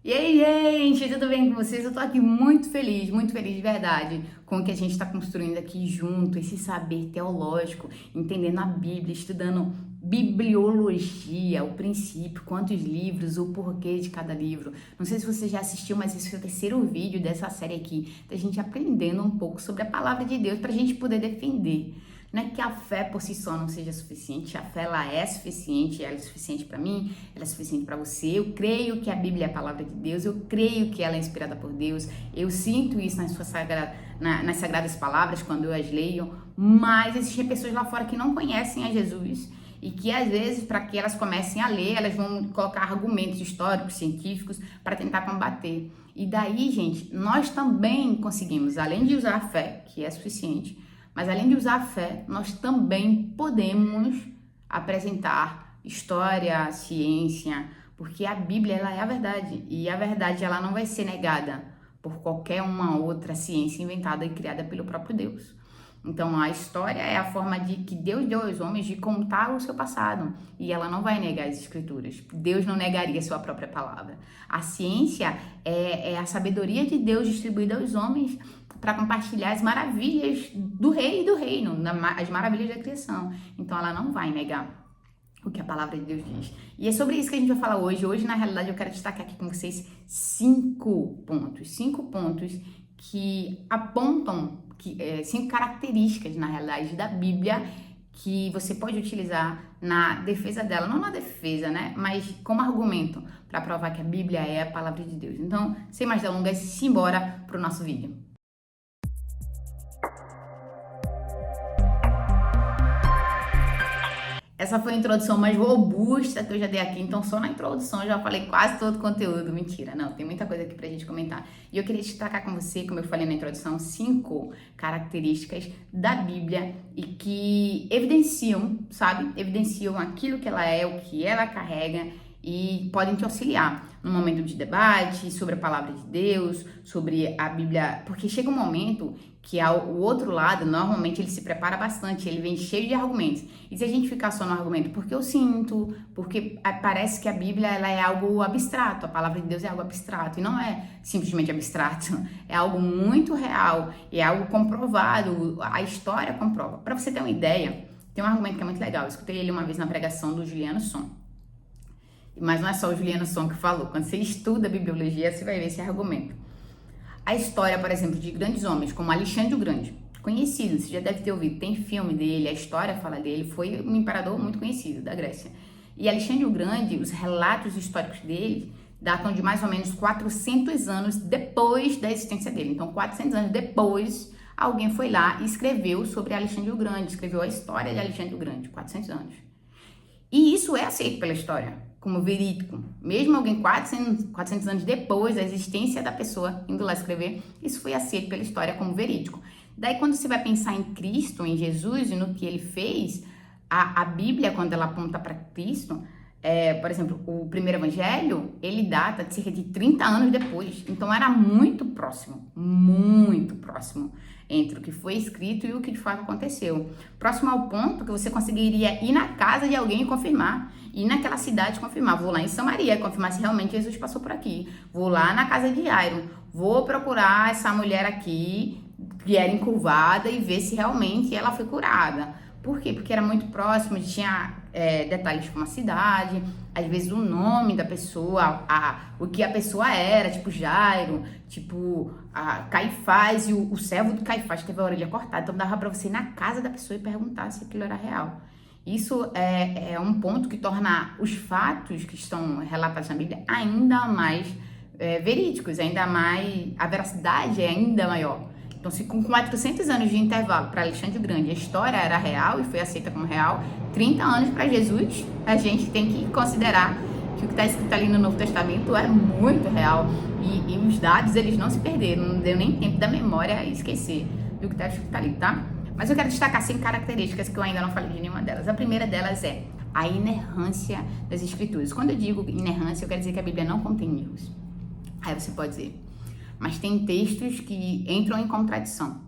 E aí, gente, tudo bem com vocês? Eu tô aqui muito feliz de verdade com o que a gente está construindo aqui junto, esse saber teológico, entendendo a Bíblia, estudando bibliologia, o princípio, quantos livros, o porquê de cada livro. Não sei se você já assistiu, mas esse é o terceiro vídeo dessa série aqui, da gente aprendendo um pouco sobre a palavra de Deus para a gente poder defender. Não é que a fé por si só não seja suficiente, a fé ela é suficiente, ela é suficiente para mim, ela é suficiente para você. Eu creio que a Bíblia é a palavra de Deus, eu creio que ela é inspirada por Deus, eu sinto isso nas sagradas palavras quando eu as leio, mas existem pessoas lá fora que não conhecem a Jesus e que às vezes, para que elas comecem a ler, elas vão colocar argumentos históricos, científicos, para tentar combater. E daí, gente, nós também conseguimos, além de usar a fé, que é suficiente, mas além de usar a fé, nós também podemos apresentar história, ciência, porque a Bíblia ela é a verdade. E a verdade ela não vai ser negada por qualquer uma outra ciência inventada e criada pelo próprio Deus. Então a história é a forma de que Deus deu aos homens de contar o seu passado. E ela não vai negar as escrituras. Deus não negaria a sua própria palavra. A ciência é a sabedoria de Deus distribuída aos homens para compartilhar as maravilhas do rei e do reino, as maravilhas da criação. Então ela não vai negar o que a palavra de Deus diz. E é sobre isso que a gente vai falar hoje. Hoje, na realidade, eu quero destacar aqui com vocês 5 pontos. 5 pontos que apontam, 5 características, na realidade, da Bíblia que você pode utilizar na defesa dela. Não na defesa, né? Mas como argumento para provar que a Bíblia é a palavra de Deus. Então, sem mais delongas, simbora para o nosso vídeo. Essa foi a introdução mais robusta que eu já dei aqui, então só na introdução eu já falei quase todo o conteúdo. Mentira, não, tem muita coisa aqui pra gente comentar. E eu queria destacar com você, como eu falei na introdução, 5 características da Bíblia e que evidenciam, sabe? Evidenciam aquilo que ela é, o que ela carrega e podem te auxiliar no momento de debate sobre a palavra de Deus, sobre a Bíblia, porque chega um momento que o outro lado, normalmente ele se prepara bastante, ele vem cheio de argumentos. E se a gente ficar só no argumento, porque eu sinto, porque parece que a Bíblia ela é algo abstrato, a palavra de Deus é algo abstrato, e não é simplesmente abstrato, é algo muito real, é algo comprovado, a história comprova. Para você ter uma ideia, tem um argumento que é muito legal, eu escutei ele uma vez na pregação do Juliano Som. Mas não é só o Juliano Som que falou, quando você estuda a bibliologia, você vai ver esse argumento. A história, por exemplo, de grandes homens, como Alexandre o Grande, conhecido, você já deve ter ouvido, tem filme dele, a história fala dele, foi um imperador muito conhecido da Grécia. E Alexandre o Grande, os relatos históricos dele datam de mais ou menos 400 anos depois da existência dele. Então, 400 anos depois, alguém foi lá e escreveu sobre Alexandre o Grande, escreveu a história de Alexandre o Grande, 400 anos. E isso é aceito pela história como verídico. Mesmo alguém 400 anos depois da existência da pessoa indo lá escrever, isso foi aceito pela história como verídico. Daí, quando você vai pensar em Cristo, em Jesus e no que ele fez, a Bíblia, quando ela aponta para Cristo, por exemplo, o primeiro evangelho, ele data de cerca de 30 anos depois. Então, era muito próximo entre o que foi escrito e o que de fato aconteceu. Próximo ao ponto que você conseguiria ir na casa de alguém e confirmar. Ir naquela cidade e confirmar. Vou lá em Samaria confirmar se realmente Jesus passou por aqui. Vou lá na casa de Jairo. Vou procurar essa mulher aqui que era encurvada e ver se realmente ela foi curada. Por quê? Porque era muito próximo, tinha detalhes como a cidade, às vezes o nome da pessoa, o que a pessoa era, tipo Jairo, tipo Caifás e o servo do Caifás teve a orelha cortada. Então dava pra você ir na casa da pessoa e perguntar se aquilo era real. Isso é um ponto que torna os fatos que estão relatados na Bíblia ainda mais verídicos, ainda mais, a veracidade é ainda maior. Então, se com 400 anos de intervalo para Alexandre o Grande a história era real e foi aceita como real, 30 anos para Jesus, a gente tem que considerar que o que está escrito ali no Novo Testamento é muito real. E os dados, eles não se perderam, não deu nem tempo da memória esquecer do que está escrito ali, tá? Mas eu quero destacar 5 características que eu ainda não falei de nenhuma delas. A primeira delas é a inerrância das escrituras. Quando eu digo inerrância, eu quero dizer que a Bíblia não contém erros. Aí você pode dizer, mas tem textos que entram em contradição.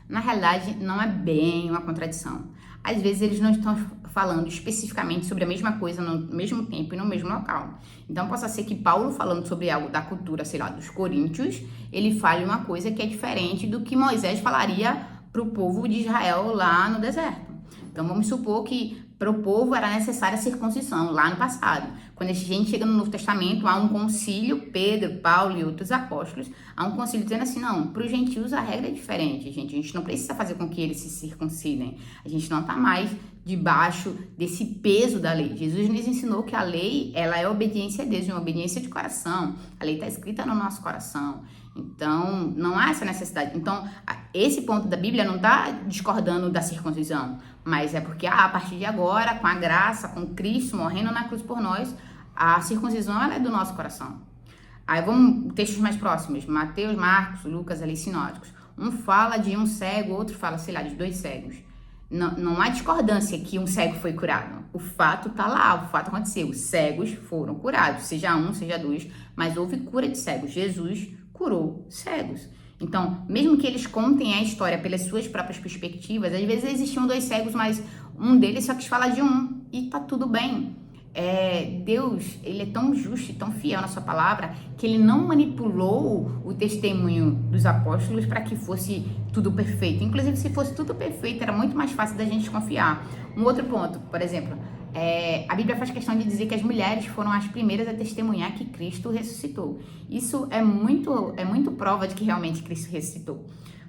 Na realidade, não é bem uma contradição. Às vezes eles não estão falando especificamente sobre a mesma coisa no mesmo tempo e no mesmo local. Então, possa ser que Paulo, falando sobre algo da cultura, sei lá, dos coríntios, ele fale uma coisa que é diferente do que Moisés falaria para o povo de Israel lá no deserto. Então, vamos supor que para o povo era necessária a circuncisão lá no passado. Quando a gente chega no Novo Testamento, há um concílio, Pedro, Paulo e outros apóstolos, há um concílio dizendo assim, não, para os gentios a regra é diferente, gente. A gente não precisa fazer com que eles se circuncidem. A gente não está mais debaixo desse peso da lei. Jesus nos ensinou que a lei, ela é obediência a Deus, uma obediência de coração. A lei está escrita no nosso coração. Então, não há essa necessidade. Então, esse ponto da Bíblia não está discordando da circuncisão, mas é porque a partir de agora, com a graça, com Cristo morrendo na cruz por nós, a circuncisão ela é do nosso coração. Aí vamos, textos mais próximos, Mateus, Marcos, Lucas, ali sinóticos. Um fala de um cego, outro fala, sei lá, de 2 cegos. Não há discordância que um cego foi curado. O fato está lá, o fato aconteceu. Os cegos foram curados, seja um, seja 2, mas houve cura de cegos. Jesus curou cegos. Então, mesmo que eles contem a história pelas suas próprias perspectivas, às vezes existiam 2 cegos, mas um deles só quis falar de um, e tá tudo bem. Deus, ele é tão justo e tão fiel na sua palavra, que ele não manipulou o testemunho dos apóstolos para que fosse tudo perfeito. Inclusive, se fosse tudo perfeito, era muito mais fácil da gente confiar. Um outro ponto, por exemplo, a Bíblia faz questão de dizer que as mulheres foram as primeiras a testemunhar que Cristo ressuscitou. Isso é muito prova de que realmente Cristo ressuscitou.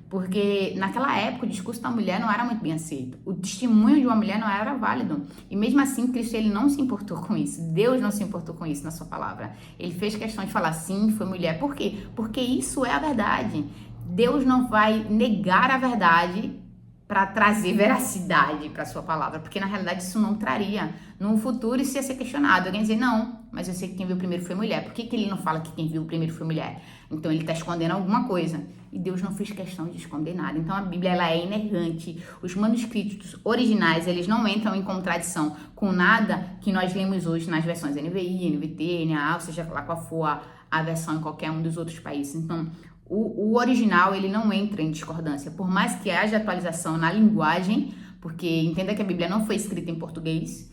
Porque naquela época o discurso da mulher não era muito bem aceito. O testemunho de uma mulher não era válido. E mesmo assim, Cristo ele não se importou com isso. Deus não se importou com isso na sua palavra. Ele fez questão de falar sim, foi mulher. Por quê? Porque isso é a verdade. Deus não vai negar a verdade para trazer veracidade para a sua palavra, porque na realidade isso não traria. No futuro isso ia ser questionado, alguém dizer, não, mas eu sei que quem viu primeiro foi mulher, por que ele não fala que quem viu primeiro foi mulher? Então ele está escondendo alguma coisa, e Deus não fez questão de esconder nada. Então a Bíblia ela é inerrante, os manuscritos originais eles não entram em contradição com nada que nós lemos hoje nas versões NVI, NVT, NAA, ou seja lá qual for a versão em qualquer um dos outros países. Então o original, ele não entra em discordância, por mais que haja atualização na linguagem, porque entenda que a Bíblia não foi escrita em português,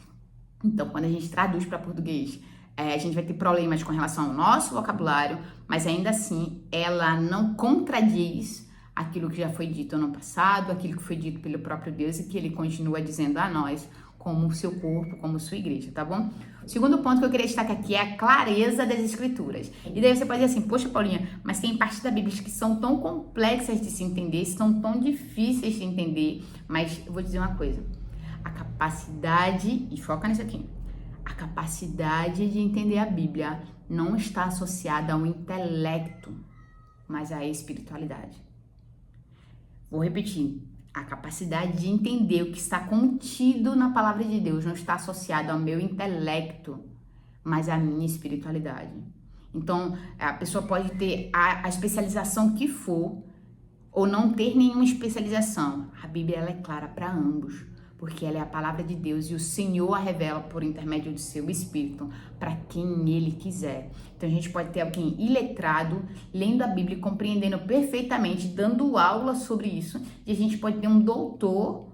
então quando a gente traduz para português, a gente vai ter problemas com relação ao nosso vocabulário, mas ainda assim, ela não contradiz aquilo que já foi dito no passado, aquilo que foi dito pelo próprio Deus e que ele continua dizendo a nós, como seu corpo, como sua igreja, tá bom? O segundo ponto que eu queria destacar aqui é a clareza das escrituras. E daí você pode dizer assim, poxa, Paulinha, mas tem partes da Bíblia que são tão complexas de se entender, são tão difíceis de entender, mas eu vou dizer uma coisa, a capacidade, e foca nisso aqui, a capacidade de entender a Bíblia não está associada ao intelecto, mas à espiritualidade. Vou repetir. A capacidade de entender o que está contido na palavra de Deus não está associada ao meu intelecto, mas à minha espiritualidade. Então, a pessoa pode ter a especialização que for, ou não ter nenhuma especialização. A Bíblia ela é clara para ambos, porque ela é a palavra de Deus e o Senhor a revela por intermédio do seu Espírito para quem Ele quiser. Então a gente pode ter alguém iletrado, lendo a Bíblia e compreendendo perfeitamente, dando aula sobre isso, e a gente pode ter um doutor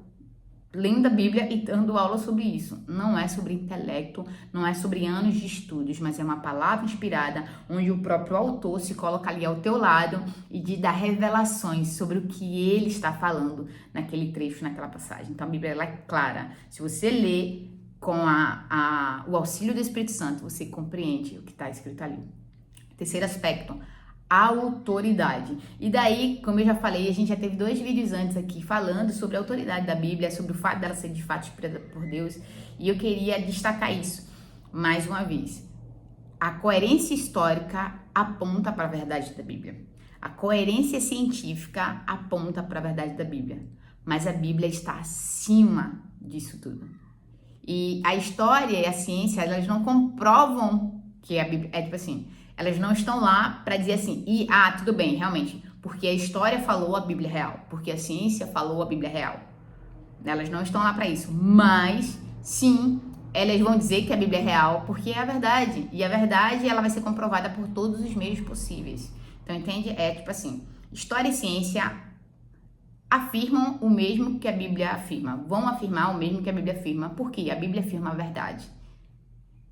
lendo a Bíblia e dando aula sobre isso. Não é sobre intelecto, não é sobre anos de estudos, mas é uma palavra inspirada, onde o próprio autor se coloca ali ao teu lado e te dá revelações sobre o que ele está falando naquele trecho, naquela passagem. Então a Bíblia ela é clara. Se você lê com o auxílio do Espírito Santo, você compreende o que está escrito ali. Terceiro aspecto, a autoridade. E daí, como eu já falei, a gente já teve 2 vídeos antes aqui falando sobre a autoridade da Bíblia, sobre o fato dela ser de fato inspirada por Deus, e eu queria destacar isso mais uma vez. A coerência histórica aponta para a verdade da Bíblia. A coerência científica aponta para a verdade da Bíblia, mas a Bíblia está acima disso tudo. E a história e a ciência, elas não comprovam que a Bíblia é tipo assim, elas não estão lá para dizer assim, tudo bem, realmente, porque a história falou a Bíblia real, porque a ciência falou a Bíblia real. Elas não estão lá para isso, mas sim, elas vão dizer que a Bíblia é real, porque é a verdade, e a verdade ela vai ser comprovada por todos os meios possíveis. Então, entende? É tipo assim, história e ciência afirmam o mesmo que a Bíblia afirma, vão afirmar o mesmo que a Bíblia afirma, porque a Bíblia afirma a verdade.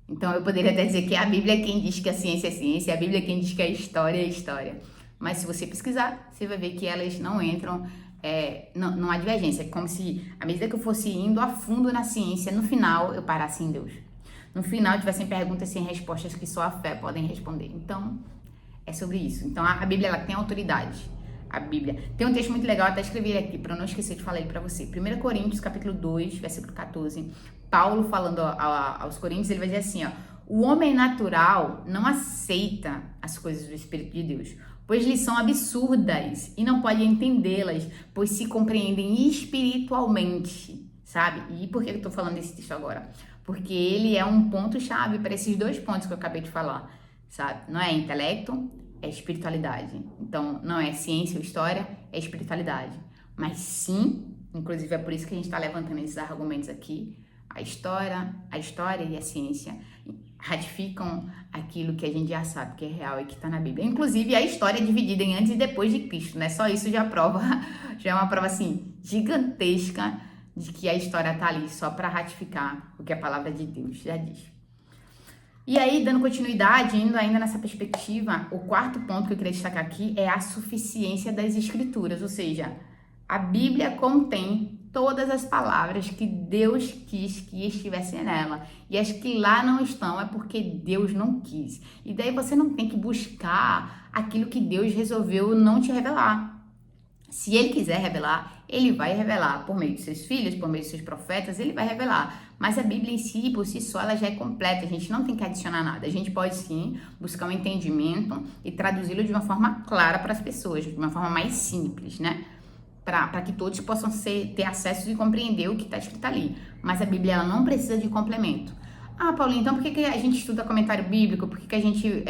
Então eu poderia até dizer que a Bíblia é quem diz que a ciência é ciência, a Bíblia é quem diz que a história é história. Mas se você pesquisar, você vai ver que elas não entram, não há divergência. É como se, à medida que eu fosse indo a fundo na ciência, no final eu parasse em Deus. No final tivessem perguntas sem respostas que só a fé podem responder. Então, é sobre isso. Então a Bíblia ela tem autoridade. A Bíblia. Tem um texto muito legal, até escrevi aqui, para eu não esquecer de falar ele para você. 1 Coríntios, capítulo 2, versículo 14. Paulo falando aos Coríntios, ele vai dizer assim, ó: o homem natural não aceita as coisas do Espírito de Deus, pois lhes são absurdas e não pode entendê-las, pois se compreendem espiritualmente, sabe? E por que eu tô falando desse texto agora? Porque ele é um ponto-chave para esses dois pontos que eu acabei de falar, sabe? Não é intelecto, é espiritualidade. Então, não é ciência ou história, é espiritualidade. Mas sim, inclusive é por isso que a gente está levantando esses argumentos aqui, a história e a ciência ratificam aquilo que a gente já sabe que é real e que está na Bíblia. Inclusive, a história é dividida em antes e depois de Cristo, né? Só isso já prova, já é uma prova, assim, gigantesca de que a história está ali só para ratificar o que a palavra de Deus já diz. E aí, dando continuidade, indo ainda nessa perspectiva, o quarto ponto que eu queria destacar aqui é a suficiência das Escrituras, ou seja, a Bíblia contém todas as palavras que Deus quis que estivessem nela. E as que lá não estão é porque Deus não quis. E daí você não tem que buscar aquilo que Deus resolveu não te revelar. Se Ele quiser revelar, Ele vai revelar por meio de seus filhos, por meio de seus profetas, Ele vai revelar. Mas a Bíblia em si, por si só, ela já é completa. A gente não tem que adicionar nada. A gente pode sim buscar um entendimento e traduzi-lo de uma forma clara para as pessoas, de uma forma mais simples, né? Para que todos possam ter acesso e compreender o que está escrito ali. Mas a Bíblia ela não precisa de complemento. Ah, Paulinho, então por que a gente estuda comentário bíblico? Por que a gente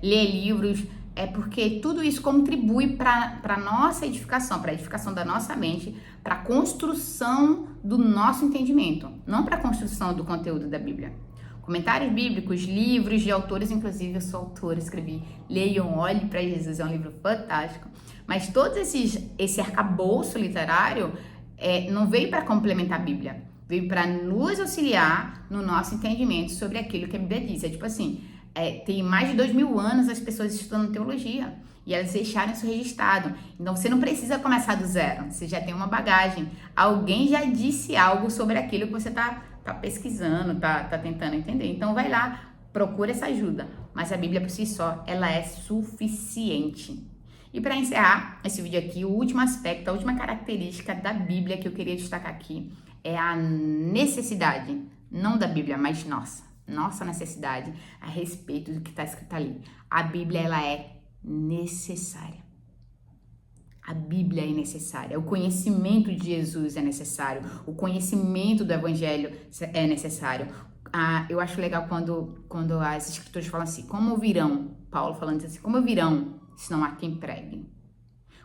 lê livros? É porque tudo isso contribui para a nossa edificação, para a edificação da nossa mente, para a construção do nosso entendimento, não para a construção do conteúdo da Bíblia. Comentários bíblicos, livros de autores, inclusive eu sou autora, escrevi Leiam, Olhe para Jesus, é um livro fantástico. Mas todo esse arcabouço literário não veio para complementar a Bíblia, veio para nos auxiliar no nosso entendimento sobre aquilo que a Bíblia diz. É tipo assim, tem mais de 2000 anos as pessoas estudando teologia e elas deixaram isso registrado. Então você não precisa começar do zero, você já tem uma bagagem. Alguém já disse algo sobre aquilo que você tá pesquisando, tá tentando entender. Então vai lá, procura essa ajuda. Mas a Bíblia por si só, ela é suficiente. E para encerrar esse vídeo aqui, o último aspecto, a última característica da Bíblia que eu queria destacar aqui é a necessidade, não da Bíblia, mas nossa necessidade a respeito do que está escrito ali. A Bíblia, ela é necessária. A Bíblia é necessária, o conhecimento de Jesus é necessário, o conhecimento do Evangelho é necessário. Eu acho legal quando as escrituras falam assim, como ouvirão, Paulo falando assim, como ouvirão se não há quem pregue?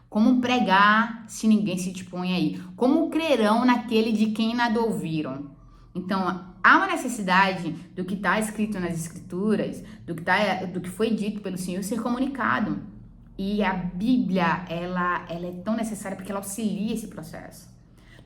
Como pregar se ninguém se dispõe aí? Como crerão naquele de quem nada ouviram? Então, há uma necessidade do que está escrito nas escrituras, do que foi dito pelo Senhor ser comunicado. E a Bíblia, ela é tão necessária porque ela auxilia esse processo.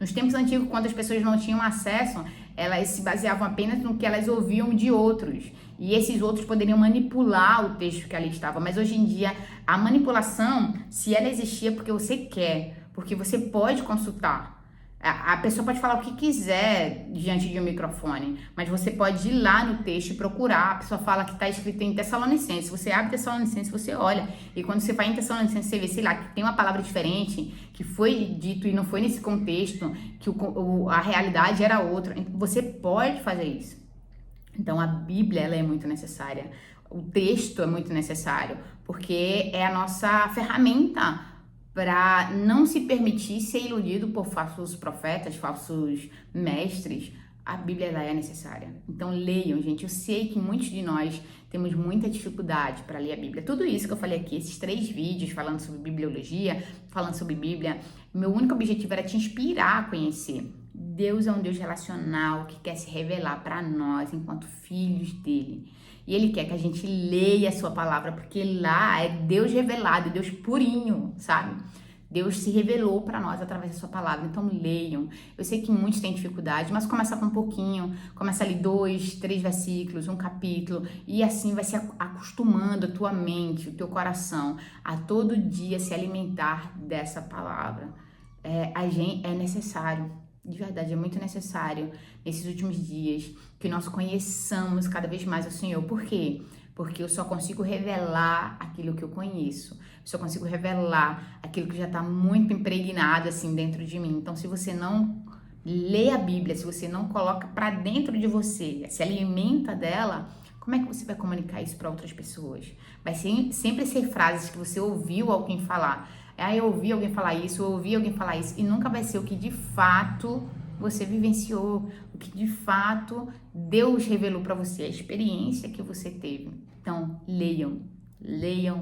Nos tempos antigos, quando as pessoas não tinham acesso, elas se baseavam apenas no que elas ouviam de outros. E esses outros poderiam manipular o texto que ali estava. Mas hoje em dia, a manipulação, se ela existia porque você quer, porque você pode consultar. A pessoa pode falar o que quiser diante de um microfone, mas você pode ir lá no texto e procurar. A pessoa fala que está escrito em Tessalonicenses. Você abre Tessalonicenses, você olha. E quando você vai em Tessalonicenses, você vê, sei lá, que tem uma palavra diferente, que foi dito e não foi nesse contexto, que a realidade era outra. Você pode fazer isso. Então, a Bíblia, ela é muito necessária. O texto é muito necessário, porque é a nossa ferramenta para não se permitir ser iludido por falsos profetas, falsos mestres. A Bíblia ela é necessária. Então leiam, gente. Eu sei que muitos de nós temos muita dificuldade para ler a Bíblia. Tudo isso que eu falei aqui, esses 3 vídeos falando sobre bibliologia, falando sobre Bíblia, meu único objetivo era te inspirar a conhecer. Deus é um Deus relacional que quer se revelar para nós enquanto filhos dele. E ele quer que a gente leia a sua palavra, porque lá é Deus revelado, Deus purinho, sabe? Deus se revelou para nós através da sua palavra, então leiam. Eu sei que muitos têm dificuldade, mas começa com um pouquinho, começa ali 2, 3 versículos, um capítulo, e assim vai se acostumando a tua mente, o teu coração, a todo dia se alimentar dessa palavra. É necessário, de verdade, é muito necessário nesses últimos dias que nós conheçamos cada vez mais o Senhor. Por quê? Porque eu só consigo revelar aquilo que eu conheço. Eu só consigo revelar aquilo que já está muito impregnado assim dentro de mim. Então, se você não lê a Bíblia, se você não coloca para dentro de você, se alimenta dela, como é que você vai comunicar isso para outras pessoas? Vai sempre ser frases que você ouviu alguém falar. Eu ouvi alguém falar isso, eu ouvi alguém falar isso, e nunca vai ser o que de fato você vivenciou, o que de fato Deus revelou para você, a experiência que você teve. Então, leiam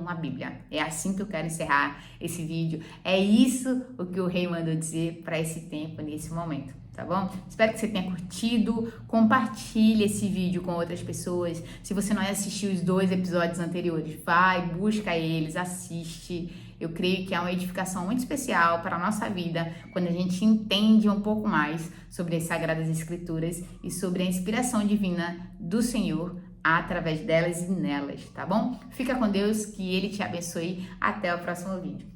a Bíblia. É assim que eu quero encerrar esse vídeo. É isso o que o rei mandou dizer para esse tempo, nesse momento, tá bom? Espero que você tenha curtido. Compartilhe esse vídeo com outras pessoas. Se você não assistiu os 2 episódios anteriores, vai, busca eles, assiste. Eu creio que é uma edificação muito especial para a nossa vida quando a gente entende um pouco mais sobre as Sagradas Escrituras e sobre a inspiração divina do Senhor através delas e nelas, tá bom? Fica com Deus, que Ele te abençoe. Até o próximo vídeo.